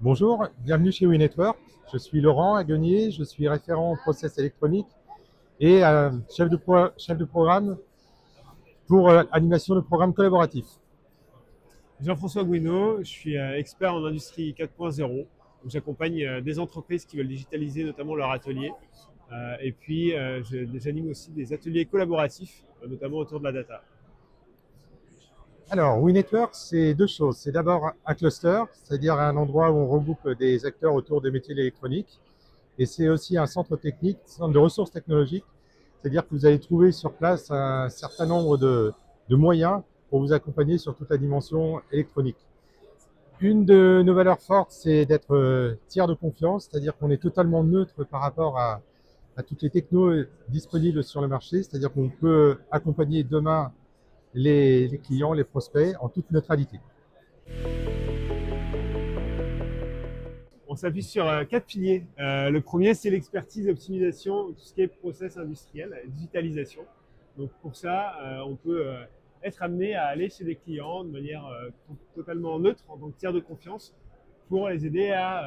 Bonjour, bienvenue chez WeNetwork. Je suis Laurent Aguenier, je suis référent en process électronique et chef de programme pour animation de programmes collaboratifs. Jean-François Gouinot, je suis expert en industrie 4.0. J'accompagne des entreprises qui veulent digitaliser notamment leur atelier. Et puis, j'anime aussi des ateliers collaboratifs, notamment autour de la data. Alors, WeNetwork, c'est deux choses. C'est d'abord un cluster, c'est-à-dire un endroit où on regroupe des acteurs autour des métiers de l'électronique. Et c'est aussi un centre technique, un centre de ressources technologiques. C'est-à-dire que vous allez trouver sur place un certain nombre de moyens pour vous accompagner sur toute la dimension électronique. Une de nos valeurs fortes, c'est d'être tiers de confiance, c'est-à-dire qu'on est totalement neutre par rapport à toutes les technos disponibles sur le marché, c'est-à-dire qu'on peut accompagner demain les clients, les prospects en toute neutralité. On s'appuie sur quatre piliers. Le premier, c'est l'expertise, l'optimisation, tout ce qui est process industriel, digitalisation. Donc pour ça, on peut être amené à aller chez des clients de manière totalement neutre, en tant que tiers de confiance, pour les aider à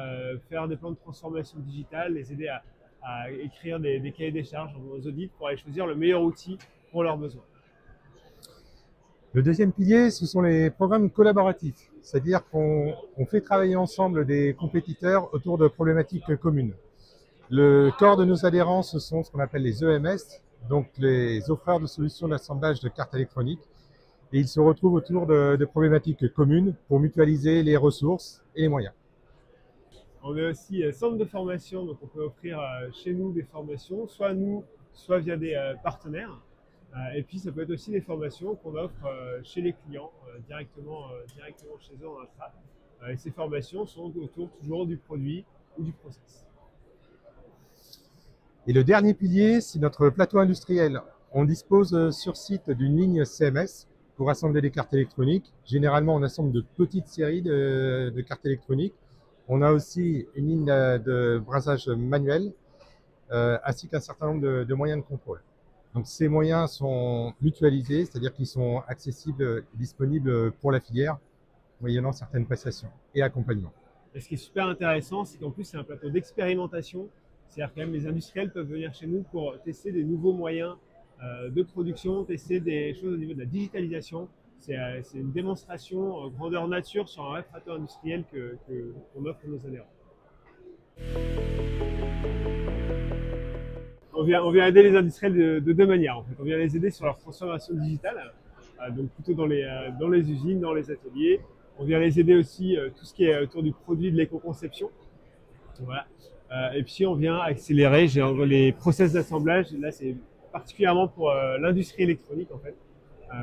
faire des plans de transformation digitale, les aider à écrire des cahiers des charges aux audits pour aller choisir le meilleur outil pour leurs besoins. Le deuxième pilier, ce sont les programmes collaboratifs, c'est-à-dire qu'on fait travailler ensemble des compétiteurs autour de problématiques communes. Le corps de nos adhérents, ce sont ce qu'on appelle les EMS, donc les offreurs de solutions d'assemblage de cartes électroniques, et ils se retrouvent autour de problématiques communes pour mutualiser les ressources et les moyens. On est aussi centre de formation, donc on peut offrir chez nous des formations, soit nous, soit via des partenaires. Et puis ça peut être aussi des formations qu'on offre chez les clients, directement chez eux en intra. Et ces formations sont autour toujours du produit ou du process. Et le dernier pilier, c'est notre plateau industriel. On dispose sur site d'une ligne CMS pour assembler des cartes électroniques. Généralement, on assemble de petites séries de cartes électroniques. On a aussi une ligne de brassage manuel, ainsi qu'un certain nombre de moyens de contrôle. Donc ces moyens sont mutualisés, c'est-à-dire qu'ils sont accessibles et disponibles pour la filière, moyennant certaines prestations et accompagnement. Et ce qui est super intéressant, c'est qu'en plus c'est un plateau d'expérimentation. C'est-à-dire que même les industriels peuvent venir chez nous pour tester des nouveaux moyens de production, tester des choses au niveau de la digitalisation. C'est une démonstration grandeur nature sur un vrai plateau industriel qu'on offre à nos adhérents. On vient aider les industriels de deux manières. En fait. On vient les aider sur leur transformation digitale, donc plutôt dans les usines, dans les ateliers. On vient les aider aussi tout ce qui est autour du produit de l'éco-conception. Voilà. Et puis on vient accélérer les process d'assemblage. Là, c'est particulièrement pour l'industrie électronique en fait.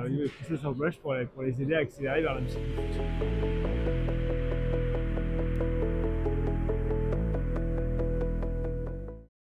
Au niveau des process d'assemblage pour les aider à accélérer vers l'industrie.